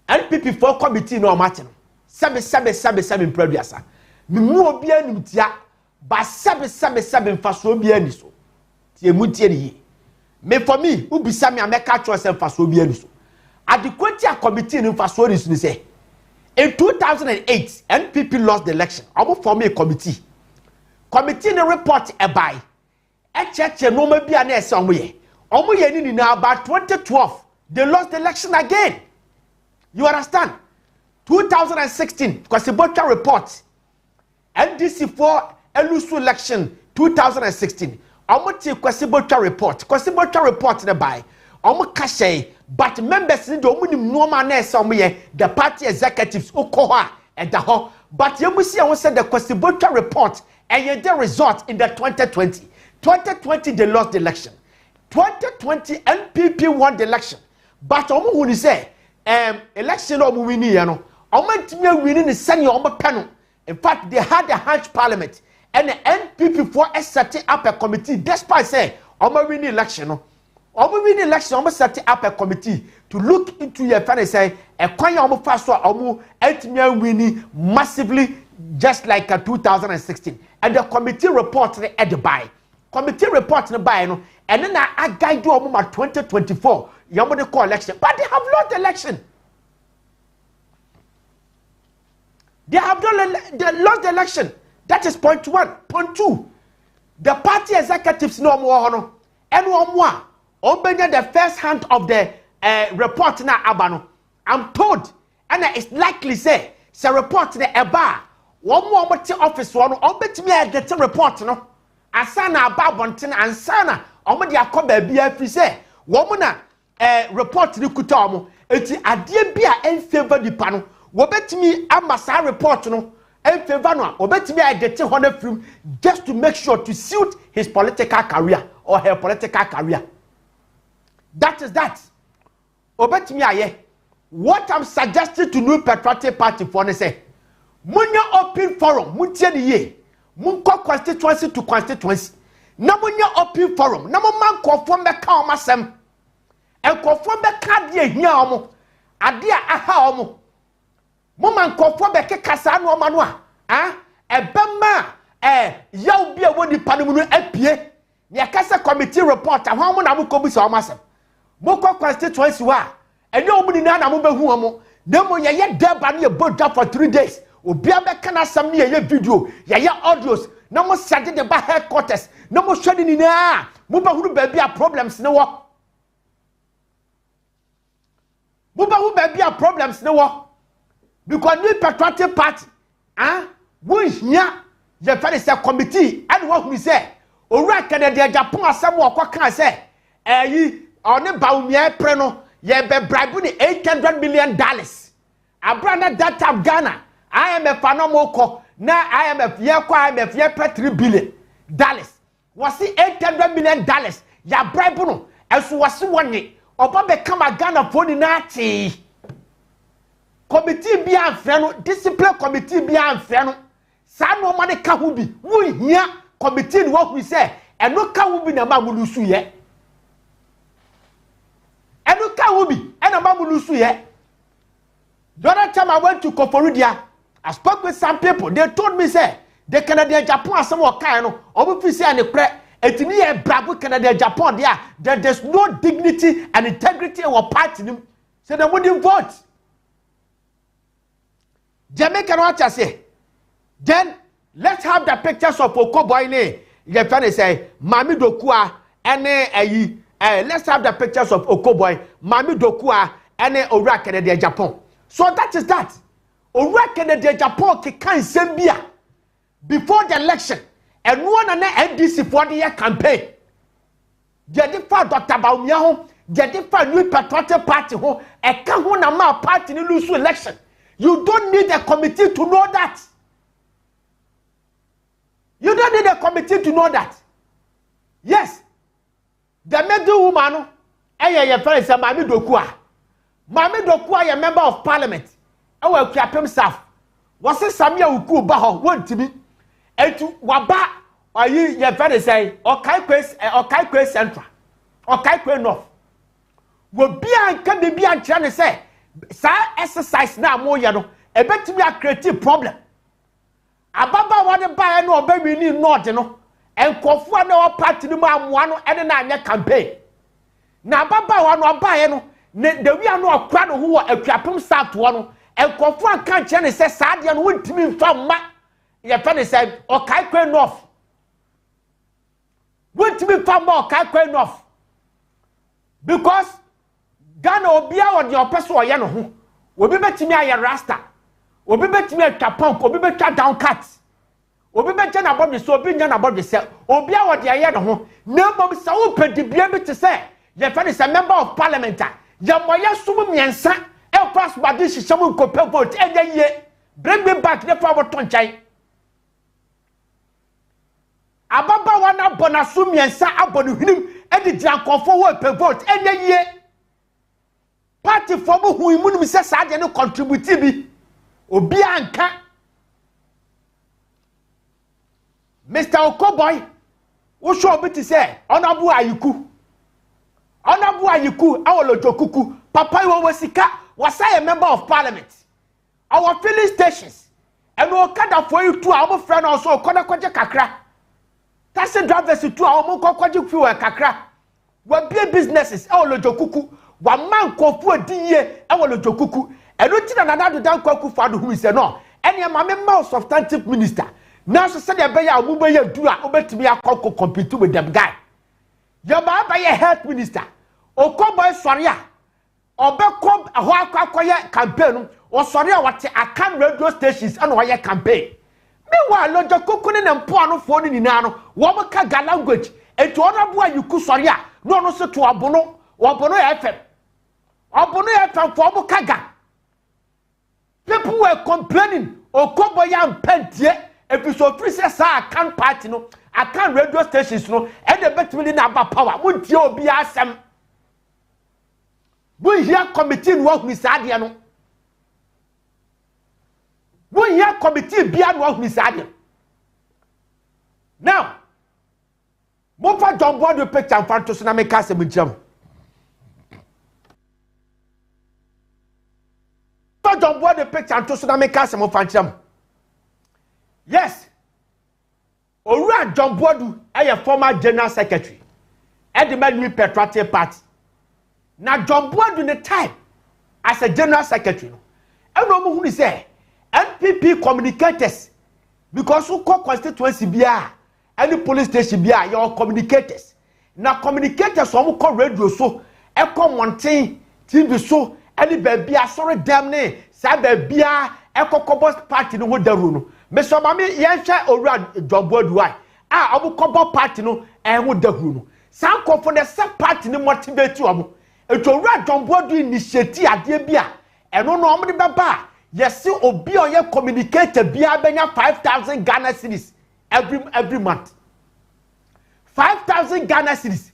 NPP for committee no matter. Seven impreduasa. Me mu obi animtia ba seven mfaso obi aniso. Tie mu tie ni. Me for me, who be sami ameka choice mfaso obi aniso. Adequacy committee no mfaso aniso ni say in 2008, NPP lost the election. I will form a committee. Committee no report a buy. Echeche no maybe an somewhere. Omuye ni now about 2012. They lost the election again. You understand? 2016, Kessben report. NDC for Elusu election 2016. Omuti Kessben report. Kessben report the buy. Omu kashe. But members need to normal somewhere the party executives okoha and the ho. But you must see I said the Kessben report and the result in the 2020. 2020 they lost the election. 2020 NPP won the election. But omu who say election omu winning no. Omu ntimi winning the senior omu panel. In fact they had a hunch parliament and the NPP for set up a committee despite say omu winning election no. Omu win election, omu set up a committee to look into your family say a kwanya omu fast omu ultimately winning massively just like 2016. And the committee report at the buy. Committee report the buy no and then I guide you omu 2024 yamu the call election. But they have lost the election. They have lost the election. That is point one. Point two. The party executives no more no and one more. Obenya the first hand of the report na abano. I'm told and it's likely say report na eba One more office one, or bet me I get a report, no. Asana about Bonton and Sana, or my dear Cobb, be a free say. Woman, report to the Kutamo, it's a dear beer and favor the panel. What bet me I must report, no. And favor, or bet me I get 200 film just to make sure to suit his political career or her political career. That is that. Or bet me I what I'm suggesting to New Patriotic Party for say. Munya open forum, muntie the ye. Munko constituency to constituency. Na munya open forum. Na mo man konform be ka o masem. E konform be ka de ahia omo. Ade a aha omo. Mo man konform be ke kasa no omo no a. E bema yaw bia woni panu no apie. Ne kasa committee report ahwa mo na mo ko bi so omo asem. Mo ko constituency wa. Enye omo ni na mo be hu omo. Na mo ye deba na ye boda for 3 days. Obia be kana sam ne ye video ye audios na mo sade de ba headquarters na mo hwade ni na mo ba huru ba bia problems ne wo because New Patriotic Party wo hia ye fere say committee and wo hu say owura Canada Japan asem wo kwaka say oni baumia pre no ye be bribe ni $800 million abrana that time Ghana IMF anomoko na IMF ye kwa IMF ye pe $3 billion wasi $800 million ya bribe no eso wasi wonye oba be kama Ghana foni na ati committee bi anfre no discipline committee bi anfre no sa no ma ne ka hu bi wo hia committee ni wo hu se eno ka hu bi na ma mulusu ye eno ka hu bi ena ma mulusu ye. The other time I went to Koforidia, I spoke with some people. They told me, say, the Canadian Japan, some more kind of, or if say, and the crack, it's near Bravo Canadian Japan, there, there's no dignity and integrity in our party. So they wouldn't vote. Jamaican watch I say, then let's have the pictures of Okoboy. Your friend say, Mami Dokua, and let's have the pictures of Okoboy, Mami Dokua, and Ora Canadian Japan. So that is that. Ora Canada Japan can Zambia before the election and one and NDC for the year campaign. They differ Dr. Baumia home, they differ New Patriotic Party home, a Kahuna party in lose election. You don't need a committee to know that. You don't need a committee to know that. Yes. The middle woman, your friend is a Mami Dokua. Mami Dokua, a member of Parliament. I will clap himself. Was it Samia Uku Baho? Want to be? And to Waba, or you, your friend say, or Kaikwe Central, or Kaikwe North. Will be and can be and trying to say, sir, exercise now more, you know, a bet to be a creative problem. Ababa want to buy no baby need not, you know, and Kofu no party no man one and another campaign. Now, Baba want to buy no. The we are no crowd who are a crapum south one and Kofu can't change says Sadian wouldn't mean from ma your friend said or Kaikwe North. Wouldn't be from more Kaikwe North because Ghana will be out your person or Yano will be better me a rasta will be better me a capunk will be better down cuts will be better about the so being about the cell or be out the Yano. No, so open to be able to say your friend is a member of Parliament. Yamoya sumu miensa e pass badi shishamu ko pe vote e ye bring me back the power tonchai ababa wana bona su miensa abonu hnim e di jankofo wo pe vote e ye party for mu hu imu mi se sa de no contribute bi obi anka Mr. Okoboy wo show bi ti say onabu ayiku Honorable Ayiku, our Lojokuku, Papa Wasika, was I a member of Parliament. Our filling stations, and we'll cut off for you to our friend also, Konakoja Kakra. That's the drivers to our Moko Fuel Kakra. We'll be businesses, our Lojokuku, one man called for DA, our Lojokuku, and looking at another down Koku father who is a no, and your mamma substantive minister. Now, so said a bayer, Mubaya Dua, over to be a coco compete with them guy. Your mama by a health minister. Okoboy Soria, or Becom a Hawk campaign, or Soria what I can radio stations and why campaign. Meanwhile, Lojo Kokune and Puano phone in Nano, Wamaka language, and to other boy you kusoria, no so to Abono, or Bono FM. Abono FM for Kaga. People were complaining, or Koboyan Pentie, episode 3 says, I can't party, no, I can't radio stations, no, and the better than about power. Would you be awesome? We hear committee work with Sadiano. We hear committee beyond work with Sadiano. Now, Mofa John Board the picture and Fantos and America with Jam. John Board the picture and Tosun America of Fancham. Yes. Ora John Board, a former general secretary. At the Medmi Petrate Party. Now John Board in the time as a general secretary. And no who is there. NPP communicators. Because who call constituency BR and the police station BR, your communicators. Now communicators who call radio so, Echo Mountain, TV so, and the baby sorry damn name, say baby Echo Cobos party no the room. Mr. Mammy Yansha or John Board why? Ah, I will Cobo party no and with the room. Some call for the sub party no motivate you. It will run John Board initiative at the Bia. And no normally baba. Yes, see obi on your communicator Bia benya 5,000 Ghana cedis every month. 5,000 Ghana cedis.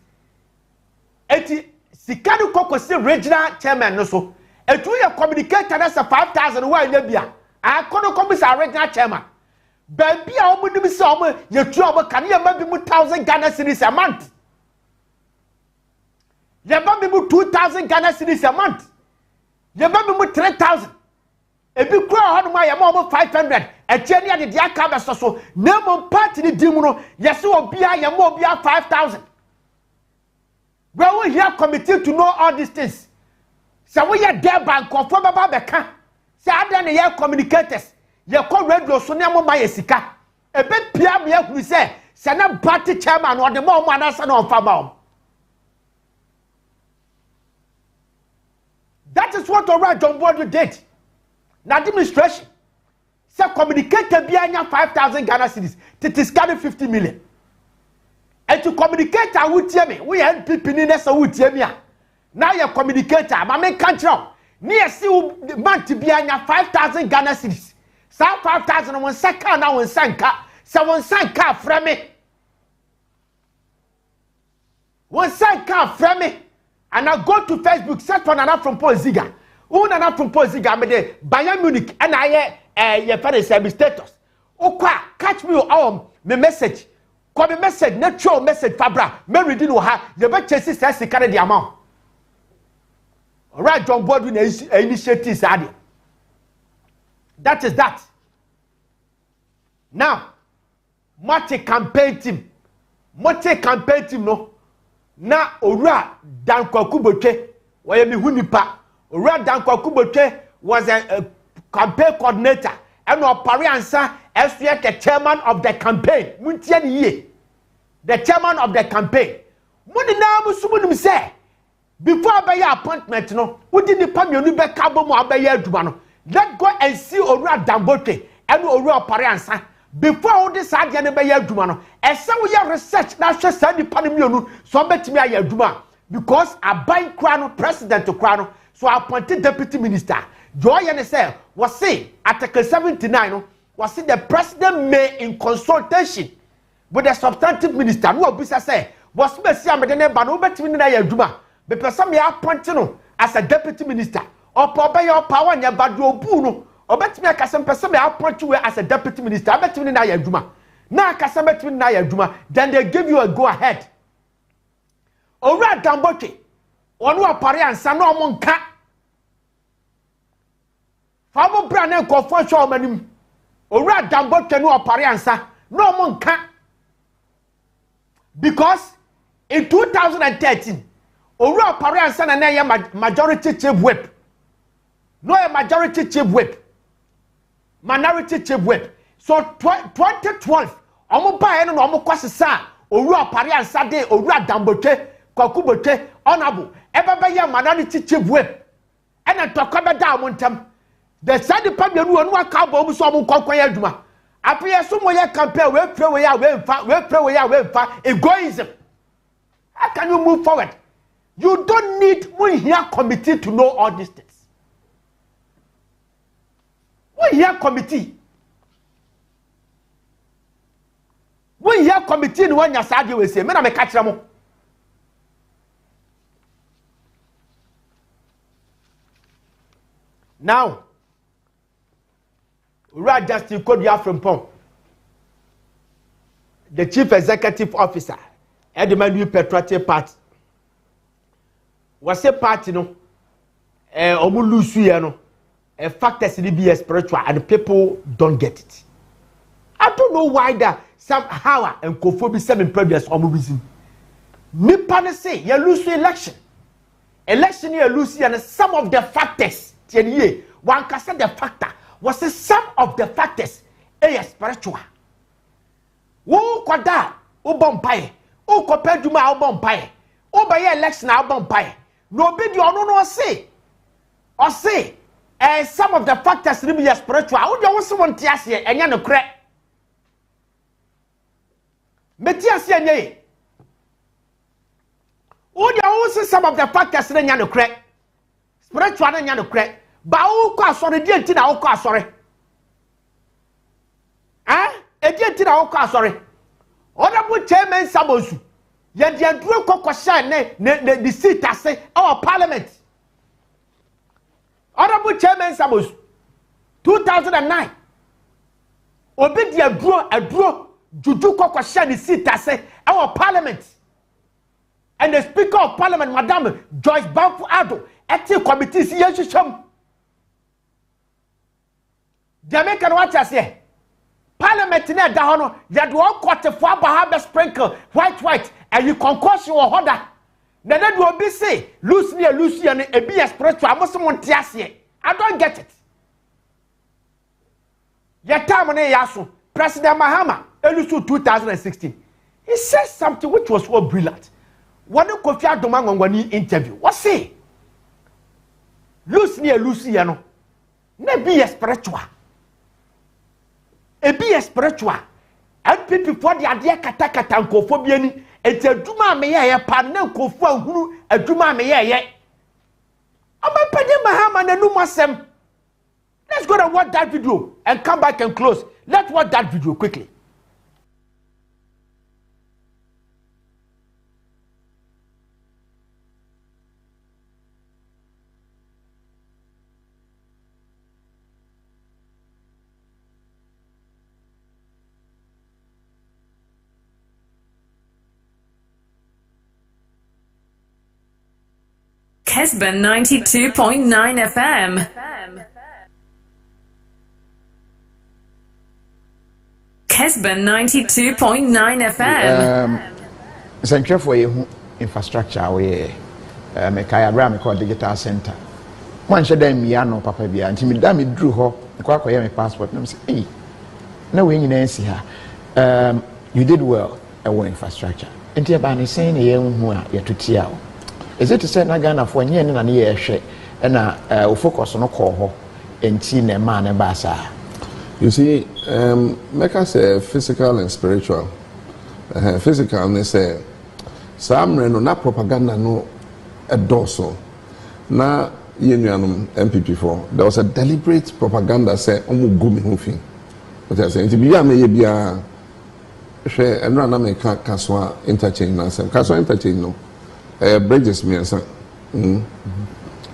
Eti Sikadu Koko say regional chairman no so. Etu your communicator that's a 5,000 why Libya. I couldn't come as a regional chairman. Baby, I would be some your trouble can you maybe 1,000 Ghana cedis a month. You maybe 2,000 Ghana cedis a month. You maybe 3,000. If you cry on my mom 500, a Jenny at the Diakaba so, no party the Dimuno, yes, you will be a more 5,000. Well, we here committed to know all these things. So we are there by conform about the car. Say, I don't hear communicators. You call radio so near my Sika. A bit PM, we say, Sana party chairman or the more man as an on farm. That is what Ora John Board did. Now, demonstration. So, communicator behind 5,000 Ghana cedis. It is carrying 50 million. And to communicate, I would tell me. We had people in this, I would tell me. Now, your communicator, my main country. Near see man to behind 5,000 Ghana cedis. So, 5,000 on one second, now one sanka. So, one sanka from me. One sanka from me. And I go to Facebook, search for Nana Frimpong Ziega. Who Nana Frimpong Ziega me de Bayern Munich and I your parents have status. Okwa catch me on me message. Call me message, natural message Fabra. Me reading no ha. You bet chase says the carry the amount. Alright, John Board initiative sadi. That is that. Now, Mate campaign team no. Na Ora Dan Kwakubotwe why me hunipa. Ora Dan Kwakubotwe was a campaign coordinator and Parliamentary as the chairman of the campaign. Muntian ye. The chairman of the campaign. Muni na musumu say before abaya appointment no, we didn't pay me be cabo mo abaya aduma no. Let's go and see Ora Dan Kwakubotwe and Ora Parliamentary. Before all this idea never hear Juma no, and some we have research now just said the pandemic so bet me a Juma because I buy crown president to crown so I appointed deputy minister. Joy and say was say Article 79 was the president may in consultation with the substantive minister no bisa say was me see am de ba no bet me na ya Juma be person me appointed as a deputy minister or power your power nya badu obu no. Obetimi akasem pese me approach you as a deputy minister. Obetimi na ya adwuma. Na akasem betimi na ya adwuma. Then they give you a go ahead. Ora Dambote. Onu apare ansa na omo nka. Fa mo bra na nkofo hwe omanim. Ora Dambote no apare ansa na omo nka. Because in 2013 Ora apare ansa na ya majority chief whip. No a majority chief whip. Minority chief whip. So 2012, omo ba no omo kwasesa oru apare ansa de oru Dambote Kwakubote honorable ebaba ya minority chief whip. And to come down one time. The side department no aka ba omu so omo kokon ya adwuma. appear somewhere campaign, we pray we are egoism. How can you move forward? You don't need one here committee to know all these things. One here committee. One here committee in one yasadi will say, "Mena me catch them." Now, Right Justice Frimpong, the Chief Executive Officer, Edmund Patriotic Party, was a party no, omulusu no, factors in the spiritual, and people don't get it. I don't know why that somehow and Kofobi 7 previous omulusin. Nipane say you lose the election. Election you lose and some of the factors. One can say the factor was some of the factors spiritual. Who could that? Who bombay? Who compared to my bombay? Who by election our bombay? Nobody no say. Or say some of the factors really spiritual. Who you also want to ask here and you no crack? Metiasi and who you also some of the factors really no crack? Spiritual and you no crack. Ba wo kwa asore die nti na wo kwa asore die nti na wo kwa asore honorable chairman Sabosu ye de aduro kokosha ne seat ase our parliament. Honorable chairman Sabosu 2009 obi de aduro juju kokosha ne seat ase our parliament, and the speaker of parliament Madam Joyce Banfu Ado eti committee si yeshisham. Jamaican watch us here. Parliament in that hono, you had one quarter for Bahaba sprinkle, white, and you concoction or order. Then that will be say, Lucy and a be a spiritual. I must want to ask you. I don't get it. Yatamane Yasu, President Mahama, Elusu 2016. He says something which was so brilliant. One of Kofi Adomang when he interview. What say? Lucy, no. Ne be a spiritual. E be a spiritual. And people for the idea katakata nkofobia ni enti aduma me ye pa na nkofu ahuru aduma me ye Amapade Mahama na num asem. Let's go and watch that video and come back and close. Let's watch that video quickly. Kessben 92.9 FM. Kessben 92.9 FM. Central for you infrastructure we Mekaya Bram called digital center. One should then miano papa bia until me damn it drew her my passport. And say, hey, no way in see her. You did well at infrastructure. And you're banning saying a young one yet to tear. Is it to say Nagana for any and a year share and focus on a call and see a man and basa? You see, make us physical and spiritual. Physical, they say, some reno na propaganda no a dorsal. Na union MPP for there was a deliberate propaganda say omu gumi hufi. What I say, to be a may be a share and run a make Kaswa interchange na sem. Kaswa interchange no. Bridges Miasa.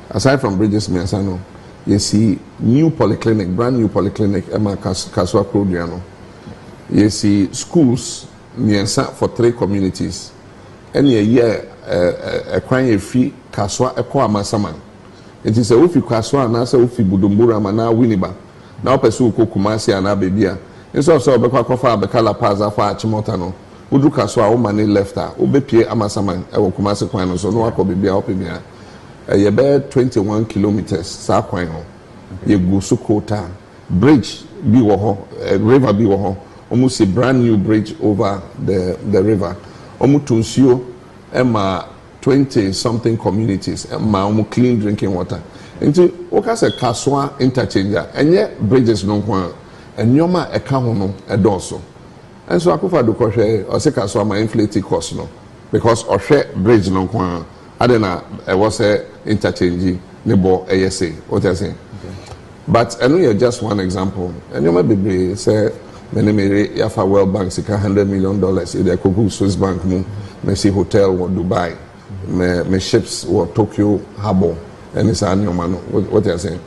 Aside from Bridges Miasa, no, you see new polyclinic, brand new polyclinic, Emma Kaswa Prodiano. You see schools Miasa for 3 communities. Any year a crying fee Kaswa Equa Masaman. It is a Ufi Kaswa, Nasa Ufi Budumbura, Mana Winiba. Now pursue Kumasi and Abibia. It's also a Bekofa Bekala Paza for Chimotano. Udu Kaswa money left her. Ubepie Amasaman, Ewo Kumasi Kwano, so no ako bibia opimia. You bear 21 kilometers, sa kwano. You go Sukota, bridge be woho, river be woho. Almost a brand new bridge over the river. Omutunsio, Emma 20 something communities, Emma clean drinking water. Into Okasa Kaswa interchanger, and yet bridges no one. enyoma eka ho no edoso enso akofa do kohwe osika so ama inflate cost no because ohwe bridge no kwa adena e was a interchange nebo ASA what I say but eno you just one example enyoma bebre say menemere yafa World Bank sika $100 million in the Kogu Swiss Bank mu me see hotel wo Dubai me ships wo Tokyo harbor and it's anyoma no what I say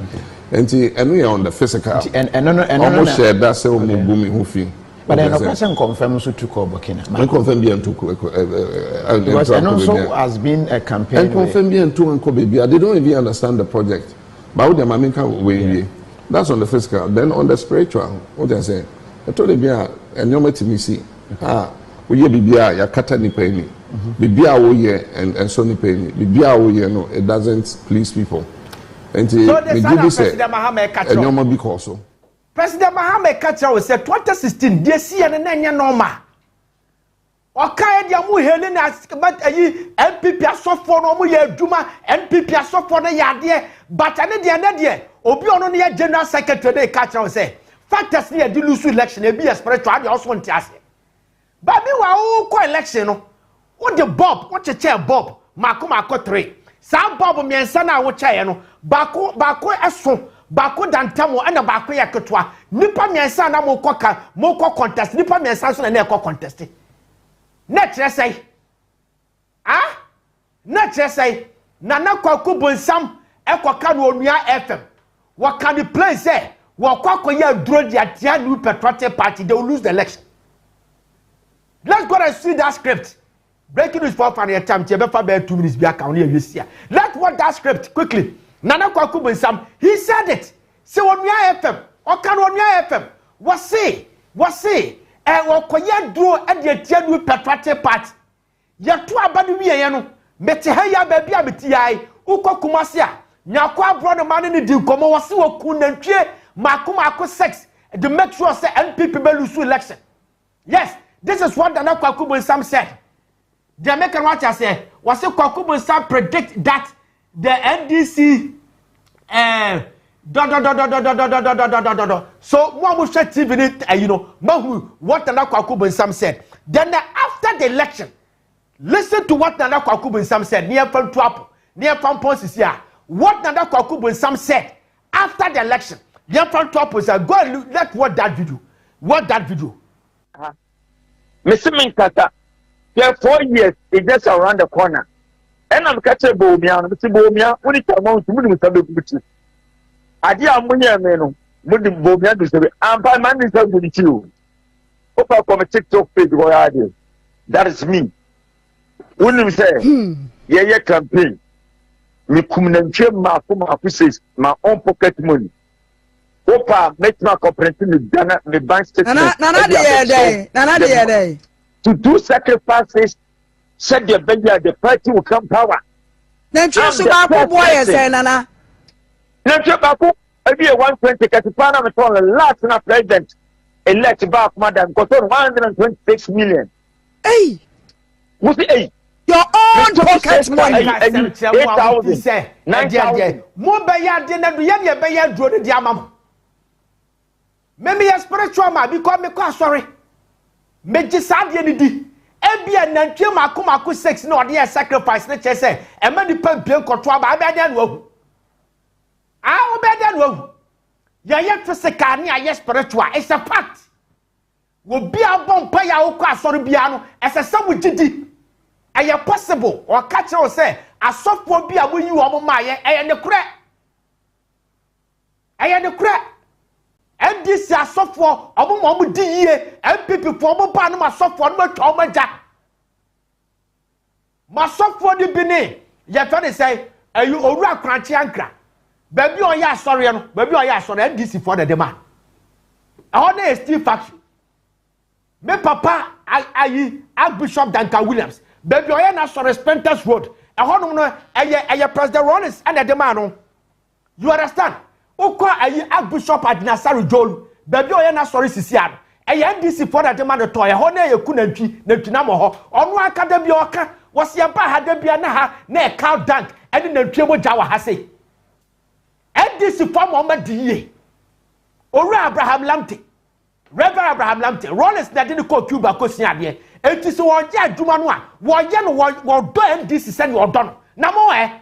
enti eno you on the physical and almost share that say mo bumi hu fi but then person confirm so to call Burkina I confirm bien to because and also has been a campaign and confirm bien to and baby they don't even understand the project but with them I mean we that's on the physical then on the spiritual what I say I told them yeah and you met me see we ye bibia ya kata ni pay bibia wo ye and so ni pay bibia wo ye no it doesn't please people and the President Mahama catch and you because so President Mahama catch was said 2016 dey see and nanya normal okay dia mu hele na but ayi MPP asofo no mu ye adwuma MPP asofo no yade but ane de obi ono ne ye general secretary dey catch was say factors near the lose election e be a spiritual dey also ntiase but me wa wo ko election no what the bob what che bob mako 3 sa bob miensa na wo che no bako eso bako dantamo na bako yaketwa nipa miensa na mo contest nipa miensa so na e contest na kire sei na kire sei na kwaku bonsam ekoka no onua FM waka the place say wakwa ya duro dia new patriotic party they will lose the election. Let's go and see that script. Breaking news for funny time. Befa be 2 minutes be account here this year. Let's watch that script quickly. Nana Kwaku Bensam, he said it. Say on your FM, or can on your FM. Was say, wakoya duro and the new patriotic party. Ya tu abadu mi yano. Meteheya baby abiti uko kumasia. Nyakwa brother man in the komo wasi wakunentwe Mako 6 to make sure say NPP will lose election. Yes, this is what Nana Kwaku Bensam said. The American watcher said, was it Kwaku Bensam predict that the NDC so one will share TV you know what Nana Kwaku Bensam said. Then after the election, listen to what Nana Kwaku Bensam said near from Tuapo, near from Ponsia. What Nana Kwaku Bensam said after the election. Your front top was go and look, let's watch that video. Watch that video. Mr. Minkata, there 4 years, it's just around the corner. And I'm catching Bomia, Mr. Bomia, when it's amount to Mudim. I dear Munia Meno, Mudim Bomia to say, I'm by man is with you. Opa from a TikTok page, what I do. That is me. Wouldn't say, yeah, campaign. Me come and check my own pocket money. Opa make my cooperative the bank statement. Nana day. To do sacrifices, said the party will come power. Then choose about boy say Nana. Then choose about maybe a 120 Katipana on the last president elect back madam got 126 million. Hey, what's the hey? Your own pocket money. 8,000. 9,000. More by ya dinner, the young bear drew the diamond. Maybe a spiritual man because me quite sorry. Me just sad ye di. Ebi a nantwe maku 6 no dey sacrifice na che say e ma ni pampie kotwa ba be dan wo. Ah wo be dan wo. Ye physical ni a spiritual it's a fact. Wo bia bom pa ya wo kwa sorry bia no ese sam gidi. Eye possible or catch you say asofo bia wo yi wo mo ma ye eye ne kure. Eye ne kure. NDC asofo omo di yie MPP fo omo pa no asofo no matwa omo ja masofo di bini ye fe dey say ayu oru akranche ankra baby oya asore no baby oya asore NDC for the man ehon na still faction me papa ayi Archbishop Duncan Williams baby oya na asore Spenters Road ehon no eye President Rollins and the man no you understand. Oko ayi Archbishop Adinasaru Jolu baby oye na sorry sisiano eye NDC for that man to ye ho na ye ku nantwi na mo ho onu aka da bi oka wose ye ba ha da bia na ha na e cow dank ene nantwi mo ja wa ha sei NDC for mo ma di ye Oru Abraham Lamte Reverend Abraham Lampton, Rollins that didn't call Cuba Cosinia. It is one jet Jumanwa, one yen or do NDC send your don. Namo,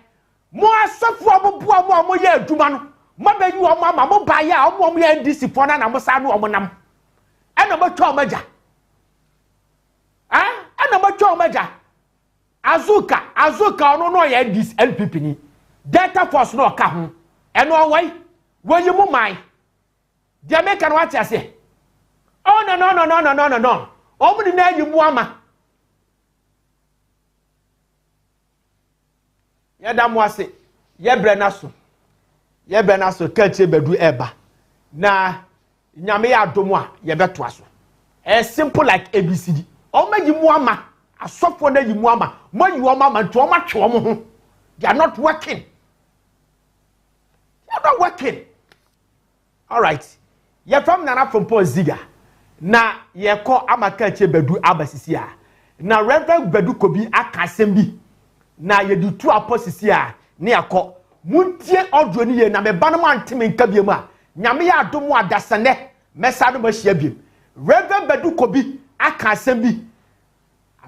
more sufferable poor more year Juman. Mother, you are mamma, buy ya, more NDC for an Amosano Omonam. And number 2 major. Ah, and number 2 major. Azuka, no, this NPP. Delta Force no come. And no way, when you move my. The American watch I say. Oh no. Omni na you muama. Ya da mo ase. Ye brenaso kache bedu eba. Na nyame ya adomo a ye beto aso. Simple like ABCD. O ma yi muama. Asofo na yi muama. Mo yi o ma nto o ma twe o mo ho. They are not working. All right. Ye from Nana Frimpong Ziega. Na ye ko amaka che bedu abasisi a. Na Reverend Bedu Kobi aka asem bi. Na ye di tu aposisi a ne yakọ. Muntie audio ni ye na me ba no antime nka biemu a. Nyame ya adomo adasane mesa no mahia biem. Reverend Bedu Kobi aka asem bi.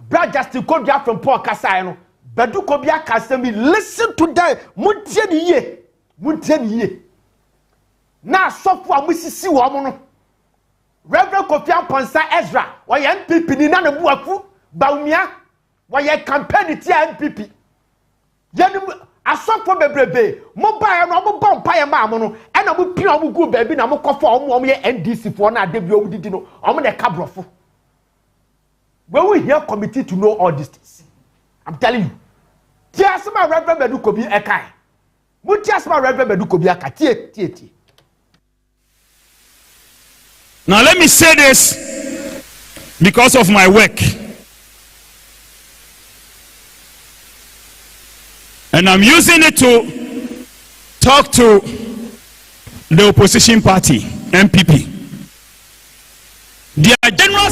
Bra Justin Kodia from Paul Kasai no. Bedu Kobi aka asem bi. Listen to that. Muntie ni ye. Na sofo amusisi wo mo no. Reverend Kofi Amponsa Ezra, why NPP ni na buafu baumia, why campaign ti NPP. Yenu asofo bebrebe, mo ba no mo bomb pa ma mo no, e na mo pia mo gu baabi na mo kofo omo ye NDC fo na adebia wo didi no, omo de kabrofo. When we hear committee to know all these things, I'm telling you. Tiasma Reverend Bedu Kobi ekai. Mo tiasma Reverend Bedu Kobi aka tie. Now let me say this because of my work. And I'm using it to talk to the opposition party, MPP. Their general